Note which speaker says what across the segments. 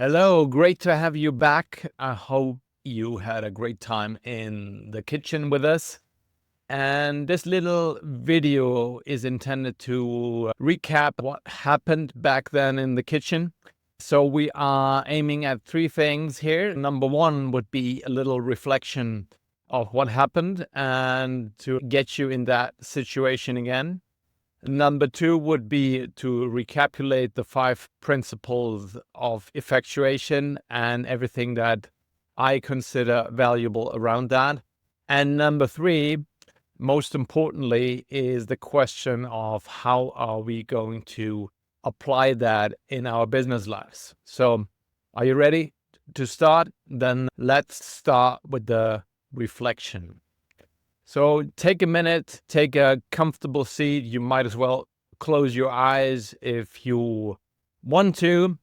Speaker 1: Hello, great to have you back. I hope you had a great time in the kitchen with us. And this little video is intended to recap what happened back then in the kitchen. So we are aiming at three things here. Number one would be a little reflection of what happened and to get you in that situation again. Number two would be to recapitulate the 5 principles of effectuation and everything that I consider valuable around that. And number three, most importantly, is the question of how are we going to apply that in our business lives. So are you ready to start? Then let's start with the reflection. So take a minute, take a comfortable seat. You might as well close your eyes if you want to,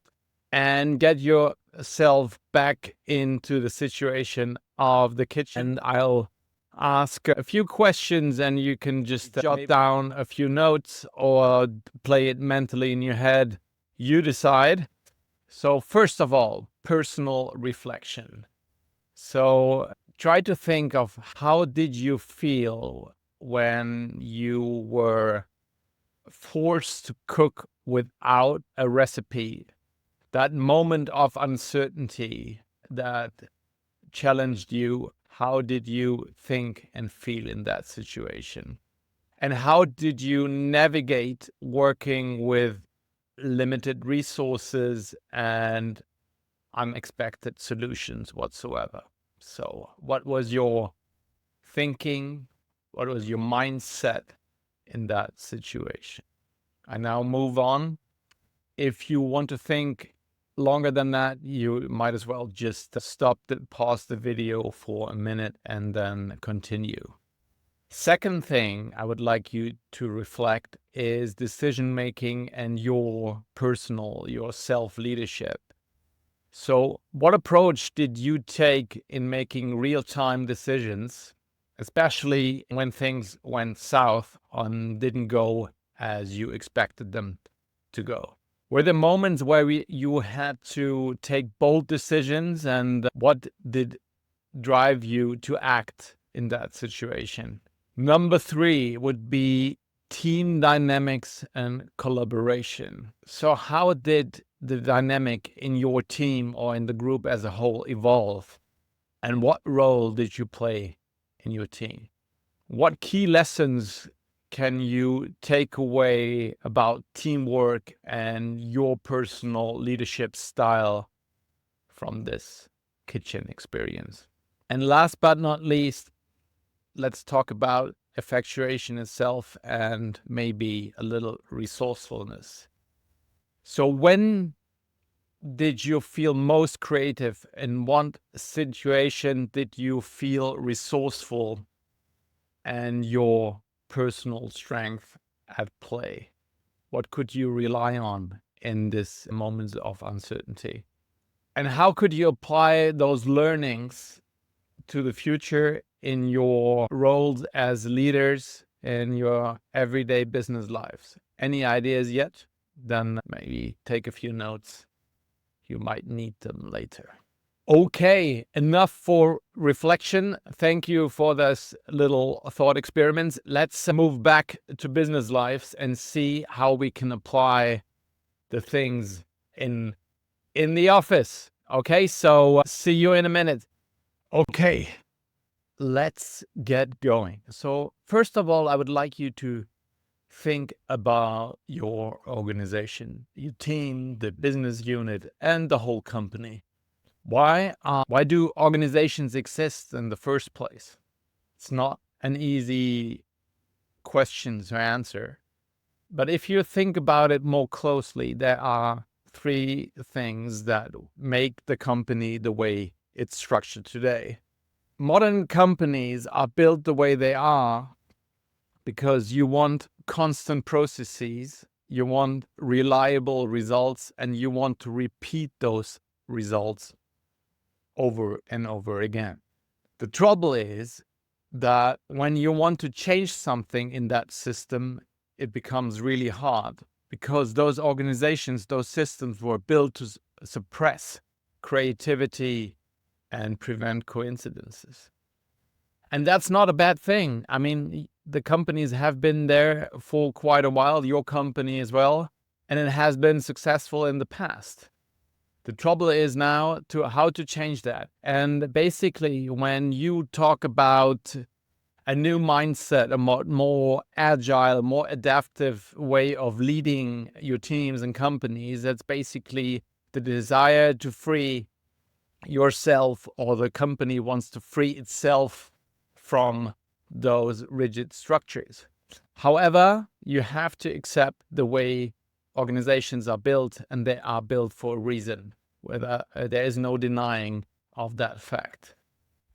Speaker 1: and get yourself back into the situation of the kitchen. I'll ask a few questions and you can just jot down a few notes or play it mentally in your head. You decide. So first of all, personal reflection. So try to think of how did you feel when you were forced to cook without a recipe? That moment of uncertainty that challenged you, how did you think and feel in that situation? And how did you navigate working with limited resources and unexpected solutions whatsoever? So what was your thinking? What was your mindset in that situation? I now move on. If you want to think longer than that, you might as well just pause the video for a minute and then continue. Second thing I would like you to reflect is decision making and your self-leadership. So what approach did you take in making real-time decisions, especially when things went south and didn't go as you expected them to go? Were there moments where you had to take bold decisions, and what did drive you to act in that situation? Number 3 would be team dynamics and collaboration. So how did the dynamic in your team or in the group as a whole evolve? And what role did you play in your team? What key lessons can you take away about teamwork and your personal leadership style from this kitchen experience? And last but not least, let's talk about effectuation itself and maybe a little resourcefulness. So when did you feel most creative? In what situation did you feel resourceful and your personal strength at play? What could you rely on in this moments of uncertainty? And how could you apply those learnings to the future in your roles as leaders in your everyday business lives? Any ideas yet? Then maybe take a few notes. You might need them later. Okay, enough for reflection. Thank you for this little thought experiment. Let's move back to business lives and see how we can apply the things in the office. Okay, so see you in a minute. Okay, let's get going. So first of all, I would like you to think about your organization, your team, the business unit, and the whole company. Why do organizations exist in the first place? It's not an easy question to answer. But if you think about it more closely, there are 3 things that make the company the way it's structured today. Modern companies are built the way they are because you want constant processes, you want reliable results, and you want to repeat those results over and over again. The trouble is that when you want to change something in that system, it becomes really hard because those organizations, those systems were built to suppress creativity and prevent coincidences. And that's not a bad thing. I mean, the companies have been there for quite a while, your company as well, and it has been successful in the past. The trouble is now to how to change that. And basically, when you talk about a new mindset, a more agile, more adaptive way of leading your teams and companies, that's basically the desire to free yourself, or the company wants to free itself from those rigid structures. However, you have to accept the way organizations are built, and they are built for a reason. There is no denying of that fact.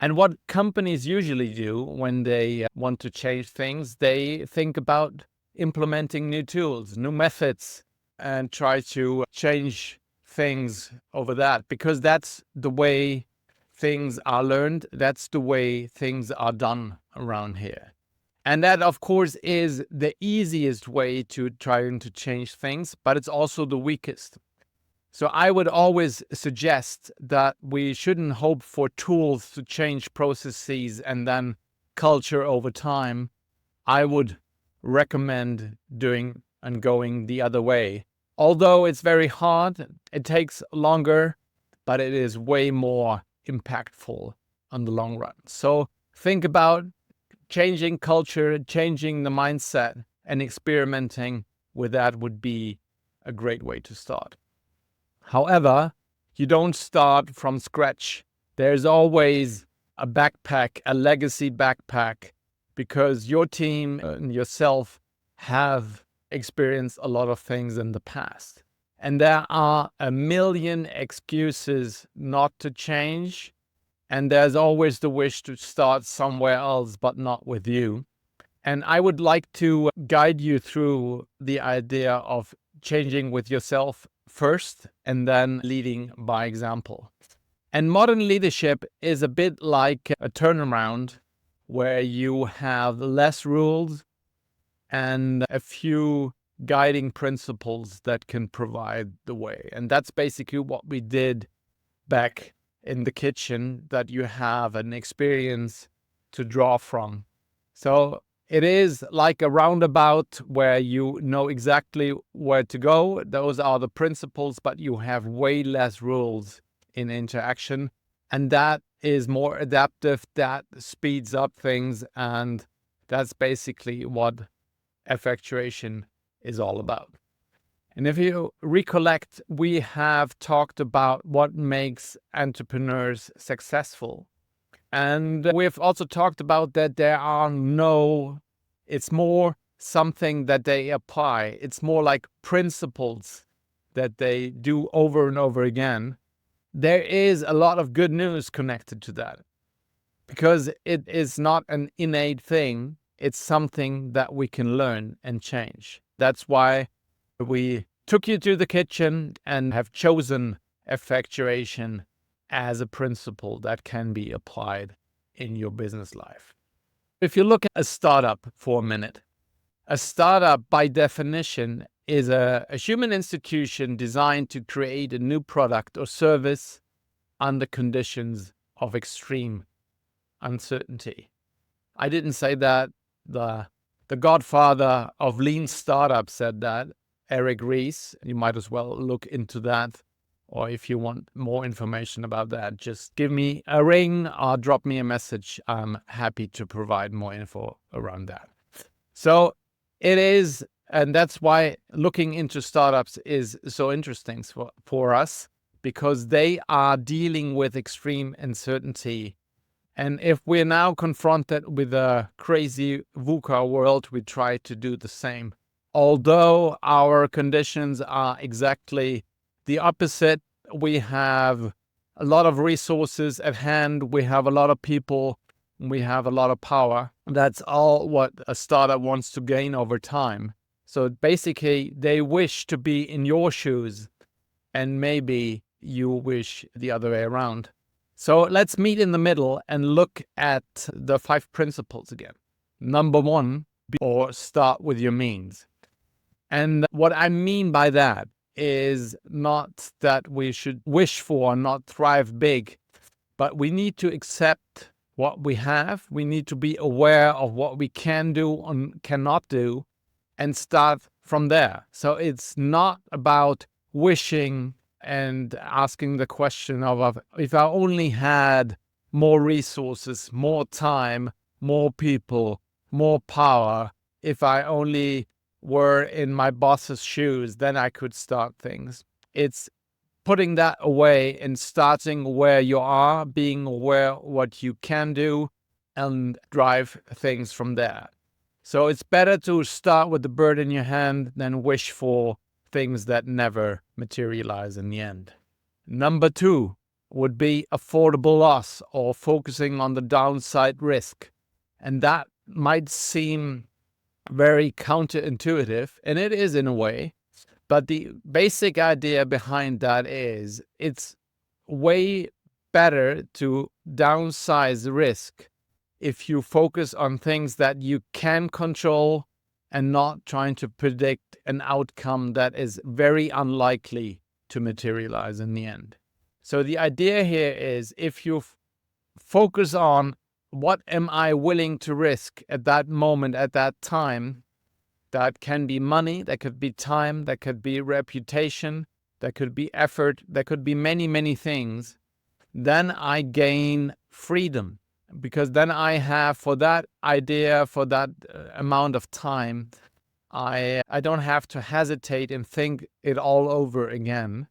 Speaker 1: And what companies usually do when they want to change things, they think about implementing new tools, new methods, and try to change things over that, because that's the way things are learned. That's the way things are done around here. And that, of course, is the easiest way to try to change things, but it's also the weakest. So I would always suggest that we shouldn't hope for tools to change processes and then culture over time. I would recommend doing and going the other way. Although it's very hard, it takes longer, but it is way more impactful on the long run. So think about changing culture, changing the mindset, and experimenting with that would be a great way to start. However, you don't start from scratch. There's always a backpack, a legacy backpack, because your team and yourself have experienced a lot of things in the past. And there are a million excuses not to change. And there's always the wish to start somewhere else, but not with you. And I would like to guide you through the idea of changing with yourself first and then leading by example. And modern leadership is a bit like a turnaround where you have less rules and a few guiding principles that can provide the way. And that's basically what we did back in the kitchen, that you have an experience to draw from. So it is like a roundabout where you know exactly where to go. Those are the principles, but you have way less rules in interaction. And that is more adaptive, that speeds up things. And that's basically what effectuation is all about. And if you recollect, we have talked about what makes entrepreneurs successful. And we've also talked about that it's more something that they apply. It's more like principles that they do over and over again. There is a lot of good news connected to that, because it is not an innate thing. It's something that we can learn and change. That's why we took you to the kitchen and have chosen effectuation as a principle that can be applied in your business life. If you look at a startup for a minute, a startup by definition is a human institution designed to create a new product or service under conditions of extreme uncertainty. I didn't say that. The godfather of lean startup said that, Eric Ries. You might as well look into that. Or if you want more information about that, just give me a ring or drop me a message. I'm happy to provide more info around that. So it is, and that's why looking into startups is so interesting for us, because they are dealing with extreme uncertainty. And if we're now confronted with a crazy VUCA world, we try to do the same. Although our conditions are exactly the opposite, we have a lot of resources at hand, we have a lot of people, we have a lot of power. That's all what a startup wants to gain over time. So basically, they wish to be in your shoes, and maybe you wish the other way around. So let's meet in the middle and look at the 5 principles again. Number 1, or start with your means. And what I mean by that is not that we should wish for, not thrive big, but we need to accept what we have. We need to be aware of what we can do and cannot do and start from there. So it's not about wishing and asking the question of if I only had more resources, more time, more people, more power, if I only were in my boss's shoes, then I could start things. It's putting that away and starting where you are, being aware what you can do, and drive things from there. So it's better to start with the bird in your hand than wish for things that never materialize in the end. Number 2 would be affordable loss, or focusing on the downside risk. And that might seem very counterintuitive, and it is in a way. But the basic idea behind that is it's way better to downsize risk if you focus on things that you can control and not trying to predict an outcome that is very unlikely to materialize in the end. So the idea here is if you focus on what am I willing to risk at that moment, at that time, that can be money, that could be time, that could be reputation, that could be effort, that could be many, many things, then I gain freedom. Because then I have, for that idea, for that amount of time, I don't have to hesitate and think it all over again.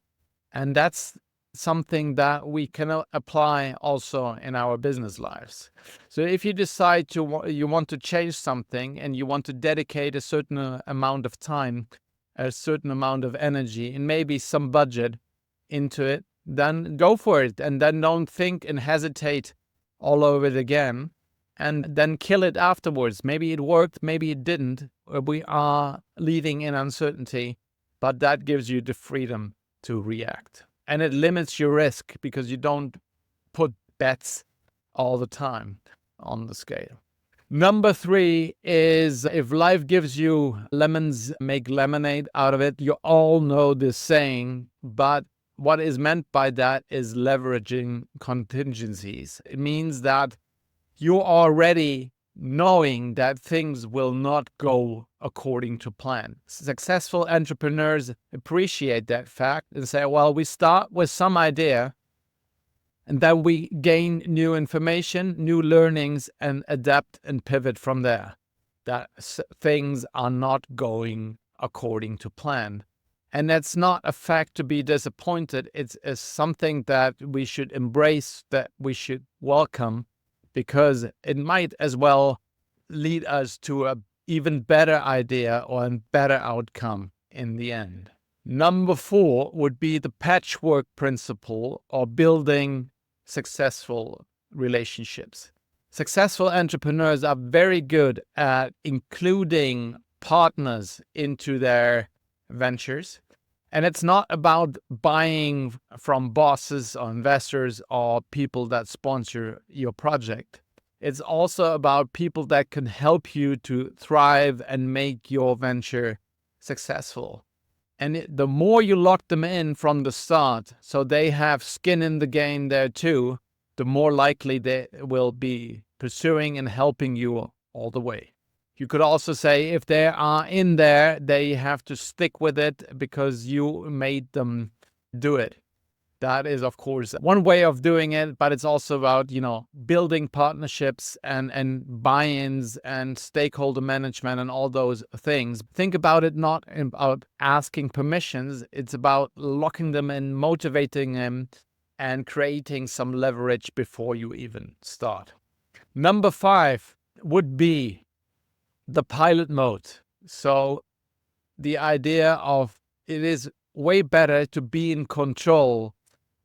Speaker 1: And that's something that we can apply also in our business lives. So if you decide you want to change something and you want to dedicate a certain amount of time, a certain amount of energy, and maybe some budget into it, then go for it. And then don't think and hesitate all over it again, and then kill it afterwards. Maybe it worked, maybe it didn't. We are leading in uncertainty, but that gives you the freedom to react. And it limits your risk because you don't put bets all the time on the scale. Number 3 is if life gives you lemons, make lemonade out of it. You all know this saying, but what is meant by that is leveraging contingencies. It means that you are already knowing that things will not go according to plan. Successful entrepreneurs appreciate that fact and say, well, we start with some idea and then we gain new information, new learnings, and adapt and pivot from there. That things are not going according to plan. And that's not a fact to be disappointed. It's something that we should embrace, that we should welcome, because it might as well lead us to an even better idea or a better outcome in the end. Number 4 would be the patchwork principle, or building successful relationships. Successful entrepreneurs are very good at including partners into their ventures. And it's not about buying from bosses or investors or people that sponsor your project. It's also about people that can help you to thrive and make your venture successful. And the more you lock them in from the start, so they have skin in the game there too, the more likely they will be pursuing and helping you all the way. You could also say if they are in there, they have to stick with it because you made them do it. That is, of course, one way of doing it, but it's also about, building partnerships and buy-ins and stakeholder management and all those things. Think about it not about asking permissions. It's about locking them in, motivating them, and creating some leverage before you even start. Number 5 would be the pilot mode. So the idea of it is way better to be in control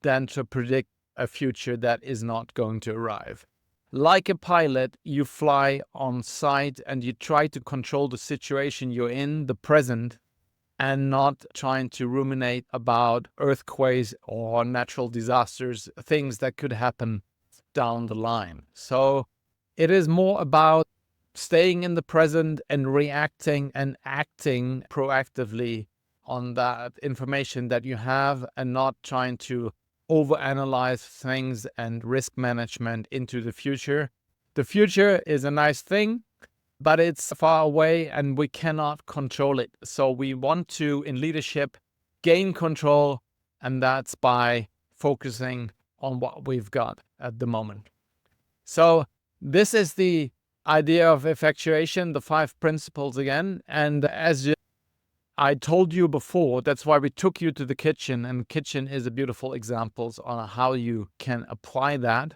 Speaker 1: than to predict a future that is not going to arrive. Like a pilot, you fly on site and you try to control the situation you're in, the present, and not trying to ruminate about earthquakes or natural disasters, things that could happen down the line. So it is more about staying in the present and reacting and acting proactively on that information that you have and not trying to overanalyze things and risk management into the future. The future is a nice thing, but it's far away and we cannot control it. So we want to, in leadership, gain control, and that's by focusing on what we've got at the moment. So this is the idea of effectuation, the 5 principles again. And as I told you before, that's why we took you to the kitchen, and kitchen is a beautiful example on how you can apply that.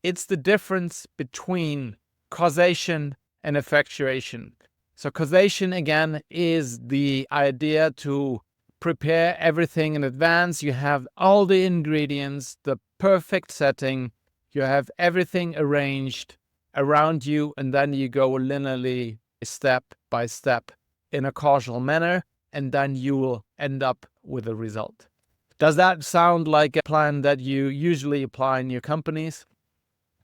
Speaker 1: It's the difference between causation and effectuation. So causation, again, is the idea to prepare everything in advance. You have all the ingredients, the perfect setting, you have everything arranged around you, and then you go linearly, step by step, in a causal manner, and then you will end up with a result. Does that sound like a plan that you usually apply in your companies?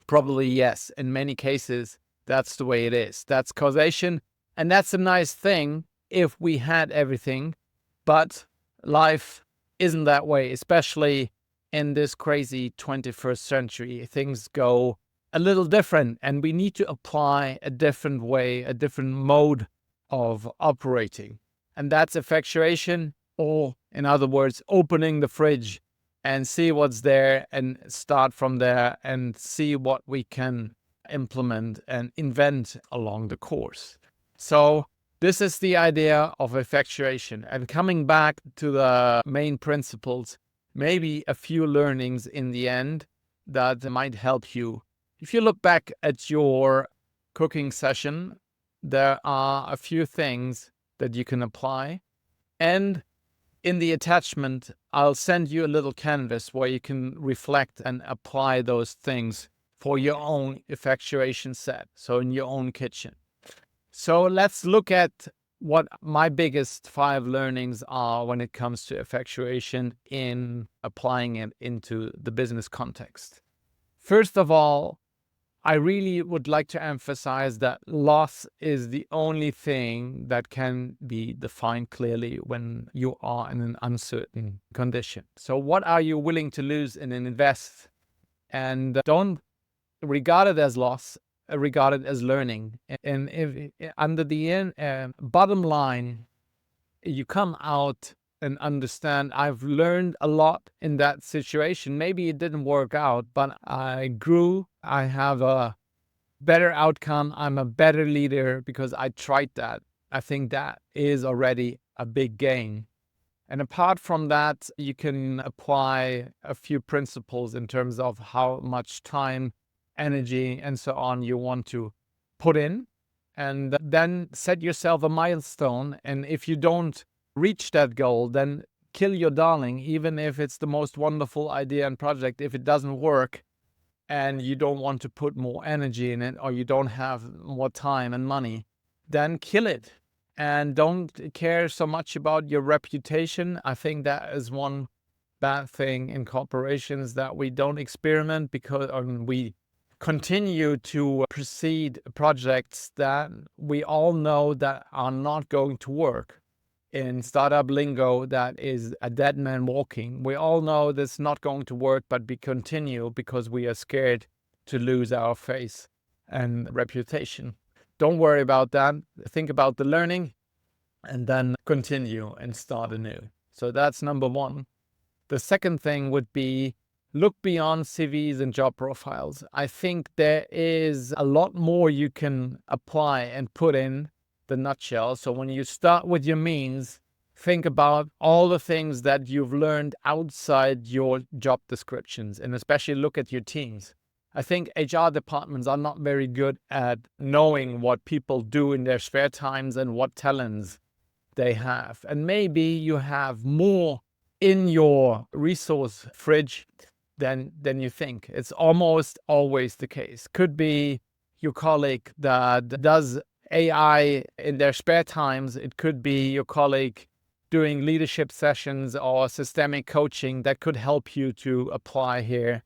Speaker 1: Probably yes. In many cases, that's the way it is. That's causation, and that's a nice thing if we had everything, but life isn't that way, especially in this crazy 21st century. Things go a little different, and we need to apply a different way, a different mode of operating. And that's effectuation, or in other words, opening the fridge and see what's there and start from there and see what we can implement and invent along the course. So this is the idea of effectuation. And coming back to the main principles, maybe a few learnings in the end that might help you. If you look back at your cooking session, there are a few things that you can apply. And in the attachment, I'll send you a little canvas where you can reflect and apply those things for your own effectuation set, so in your own kitchen. So let's look at what my biggest 5 learnings are when it comes to effectuation in applying it into the business context. First of all, I really would like to emphasize that loss is the only thing that can be defined clearly when you are in an uncertain condition. So what are you willing to lose and invest? And don't regard it as loss, regard it as learning. And if under the bottom line, you come out and understand, I've learned a lot in that situation. Maybe it didn't work out, but I grew. I have a better outcome. I'm a better leader because I tried that. I think that is already a big gain. And apart from that, you can apply a few principles in terms of how much time, energy, and so on you want to put in. And then set yourself a milestone. And if you don't reach that goal, then kill your darling, even if it's the most wonderful idea and project. If it doesn't work and you don't want to put more energy in it, or you don't have more time and money, then kill it. And don't care so much about your reputation. I think that is one bad thing in corporations, that we don't experiment because we continue to proceed projects that we all know that are not going to work. In startup lingo, that is a dead man walking. We all know this is not going to work, but we continue because we are scared to lose our face and reputation. Don't worry about that. Think about the learning and then continue and start anew. So that's number 1. The second thing would be look beyond CVs and job profiles. I think there is a lot more you can apply and put in the nutshell. So when you start with your means, think about all the things that you've learned outside your job descriptions, and especially look at your teams. I think HR departments are not very good at knowing what people do in their spare times and what talents they have. And maybe you have more in your resource fridge than you think. It's almost always the case. Could be your colleague that does AI in their spare times. It could be your colleague doing leadership sessions or systemic coaching that could help you to apply here.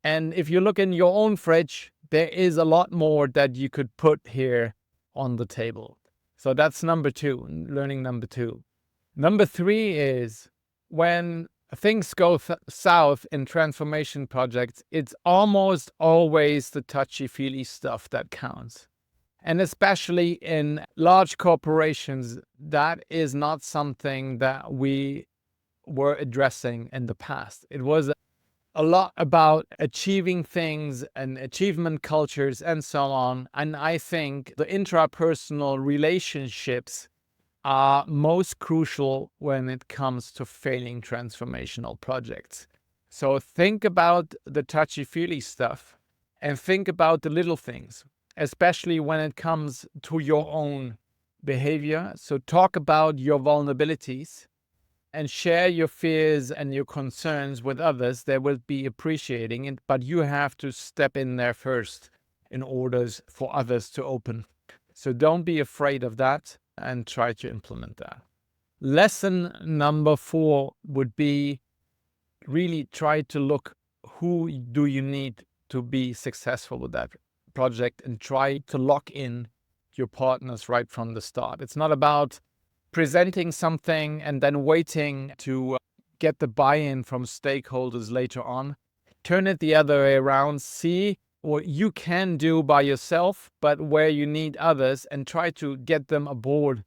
Speaker 1: And if you look in your own fridge, there is a lot more that you could put here on the table. So that's number 2, learning number 2. Number 3 is when things go south in transformation projects, it's almost always the touchy-feely stuff that counts. And especially in large corporations, that is not something that we were addressing in the past. It was a lot about achieving things and achievement cultures and so on. And I think the intrapersonal relationships are most crucial when it comes to failing transformational projects. So think about the touchy-feely stuff and think about the little things, especially when it comes to your own behavior. So talk about your vulnerabilities and share your fears and your concerns with others. They will be appreciating it, but you have to step in there first in order for others to open. So don't be afraid of that and try to implement that. Lesson number 4 would be really try to look who do you need to be successful with that project and try to lock in your partners right from the start. It's not about presenting something and then waiting to get the buy-in from stakeholders later on. Turn it the other way around. See what you can do by yourself, but where you need others, and try to get them aboard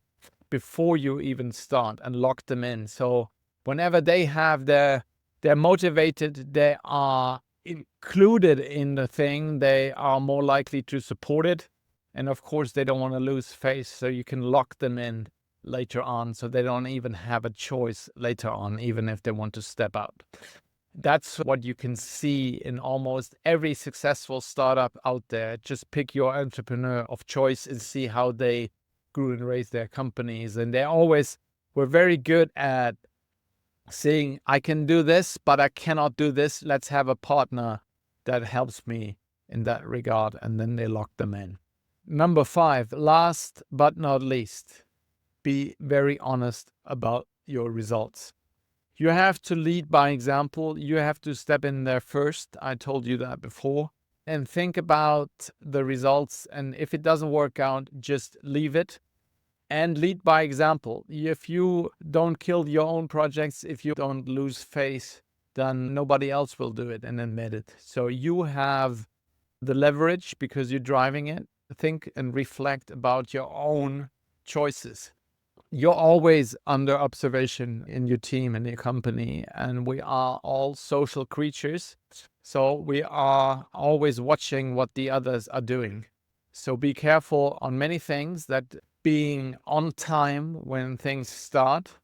Speaker 1: before you even start and lock them in. So whenever they're motivated, they are included in the thing, they are more likely to support it. And of course, they don't want to lose face, so you can lock them in later on so they don't even have a choice later on, even if they want to step out. That's what you can see in almost every successful startup out there. Just pick your entrepreneur of choice and see how they grew and raised their companies. And they always were very good at saying, I can do this, but I cannot do this. Let's have a partner that helps me in that regard. And then they lock them in. Number 5, last but not least, be very honest about your results. You have to lead by example. You have to step in there first. I told you that before. And think about the results. And if it doesn't work out, just leave it and lead by example. If you don't kill your own projects, if you don't lose face, then nobody else will do it and admit it. So you have the leverage because you're driving it. Think and reflect about your own choices. You're always under observation in your team and your company, and we are all social creatures. So we are always watching what the others are doing. So be careful on many things, that being on time when things start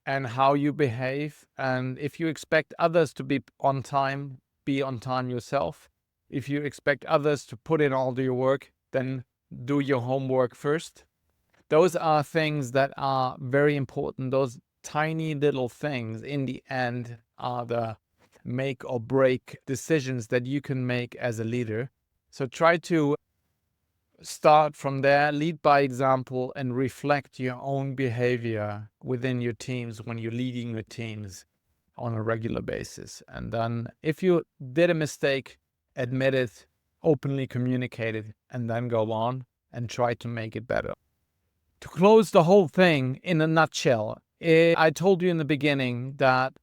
Speaker 1: and how you behave. And if you expect others to be on time, be on time yourself. If you expect others to put in all your work, then do your homework first. Those are things that are very important. Those tiny little things in the end are the make or break decisions that you can make as a leader. So try to start from there, lead by example, and reflect your own behavior within your teams when you're leading your teams on a regular basis. And then if you did a mistake, admit it, openly communicate it, and then go on and try to make it better. To close the whole thing in a nutshell, I told you in the beginning that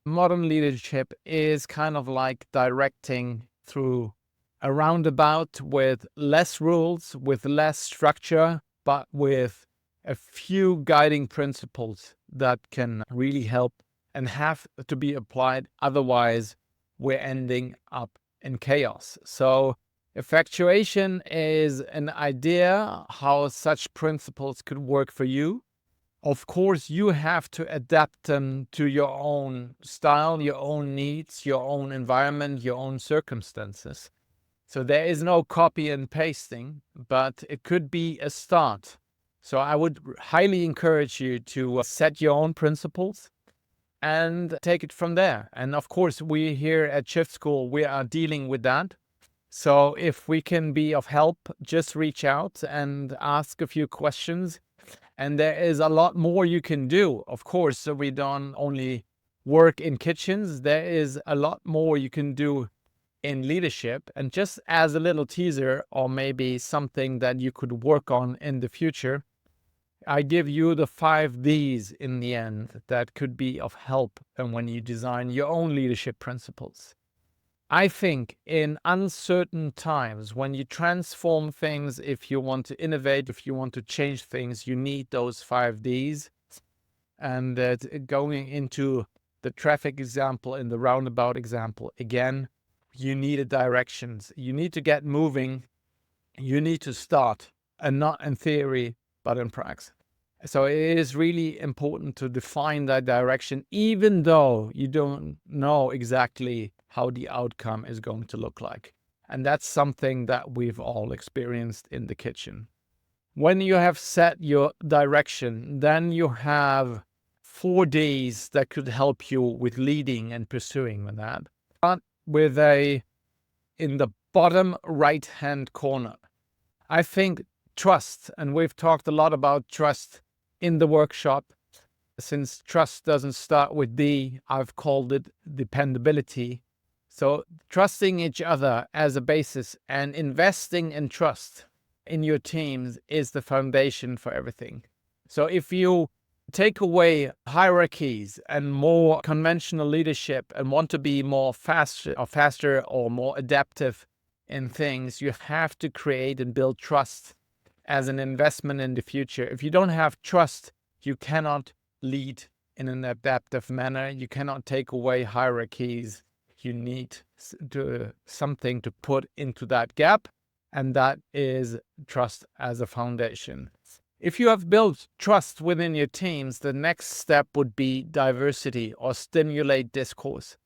Speaker 1: modern leadership is kind of like directing through a roundabout with less rules, with less structure, but with a few guiding principles that can really help and have to be applied. Otherwise, we're ending up in chaos. So effectuation is an idea how such principles could work for you. Of course, you have to adapt them to your own style, your own needs, your own environment, your own circumstances. So there is no copy and pasting, but it could be a start. So I would highly encourage you to set your own principles and take it from there. And of course, we here at Shiftschool, we are dealing with that. So if we can be of help, just reach out and ask a few questions. And there is a lot more you can do. Of course, so we don't only work in kitchens. There is a lot more you can do in leadership. And just as a little teaser, or maybe something that you could work on in the future, I give you the 5 Ds in the end that could be of help and when you design your own leadership principles. I think in uncertain times, when you transform things, if you want to innovate, if you want to change things, you need those 5 Ds. And going into the traffic example and the roundabout example, again, you need a directions. You need to get moving. You need to start, and not in theory, but in practice. So it is really important to define that direction, even though you don't know exactly how the outcome is going to look like. And that's something that we've all experienced in the kitchen. When you have set your direction, then you have 4 Ds that could help you with leading and pursuing with that. Start with in the bottom right-hand corner. I think trust, and we've talked a lot about trust in the workshop. Since trust doesn't start with D, I've called it dependability. So trusting each other as a basis and investing in trust in your teams is the foundation for everything. So if you take away hierarchies and more conventional leadership and want to be more faster or more adaptive in things, you have to create and build trust as an investment in the future. If you don't have trust, you cannot lead in an adaptive manner. You cannot take away hierarchies. You need something to put into that gap, and that is trust as a foundation. If you have built trust within your teams, the next step would be diversity or stimulate discourse.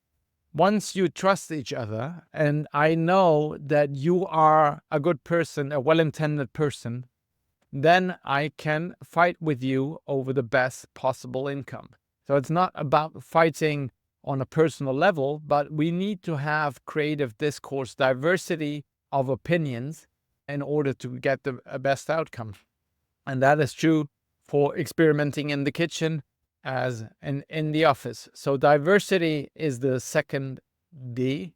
Speaker 1: Once you trust each other, and I know that you are a good person, a well-intended person, then I can fight with you over the best possible income. So it's not about fighting on a personal level, but we need to have creative discourse, diversity of opinions in order to get the best outcome. And that is true for experimenting in the kitchen as in the office. So diversity is the second D.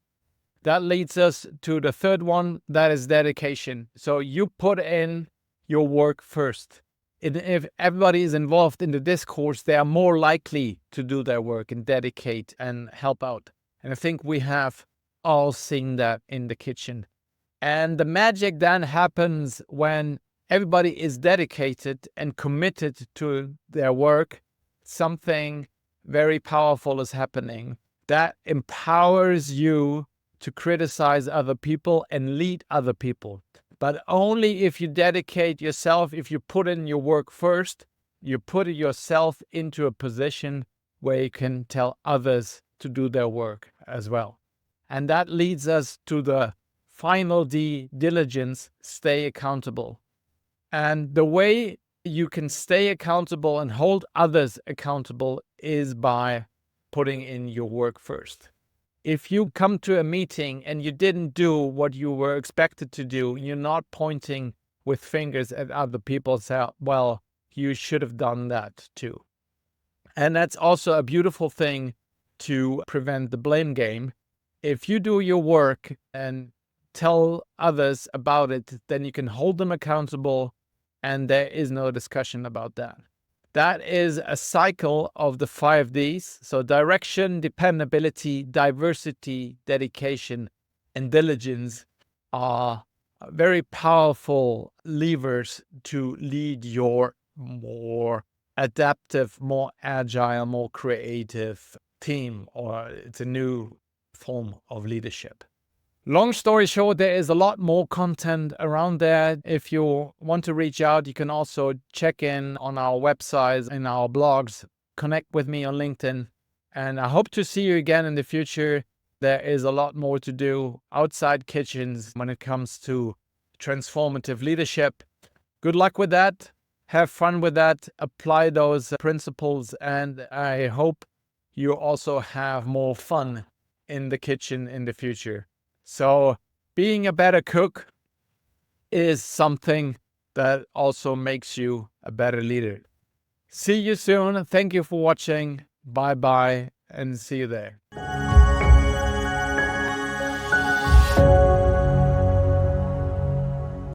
Speaker 1: That leads us to the third one, that is dedication. So you put in your work first. If everybody is involved in the discourse, they are more likely to do their work and dedicate and help out. And I think we have all seen that in the kitchen. And the magic then happens when everybody is dedicated and committed to their work. Something very powerful is happening that empowers you to criticize other people and lead other people. But only if you dedicate yourself, if you put in your work first, you put yourself into a position where you can tell others to do their work as well. And that leads us to the final D, diligence, stay accountable. And the way you can stay accountable and hold others accountable is by putting in your work first. If you come to a meeting and you didn't do what you were expected to do, you're not pointing with fingers at other people and say, well, you should have done that too. And that's also a beautiful thing to prevent the blame game. If you do your work and tell others about it, then you can hold them accountable and there is no discussion about that. That is a cycle of the 5 Ds. So direction, dependability, diversity, dedication, and diligence are very powerful levers to lead your more adaptive, more agile, more creative team, or it's a new form of leadership. Long story short, there is a lot more content around there. If you want to reach out, you can also check in on our websites and our blogs. Connect with me on LinkedIn. And I hope to see you again in the future. There is a lot more to do outside kitchens when it comes to transformative leadership. Good luck with that. Have fun with that. Apply those principles. And I hope you also have more fun in the kitchen in the future. So being a better cook is something that also makes you a better leader. See you soon. Thank you for watching. Bye-bye and see you there.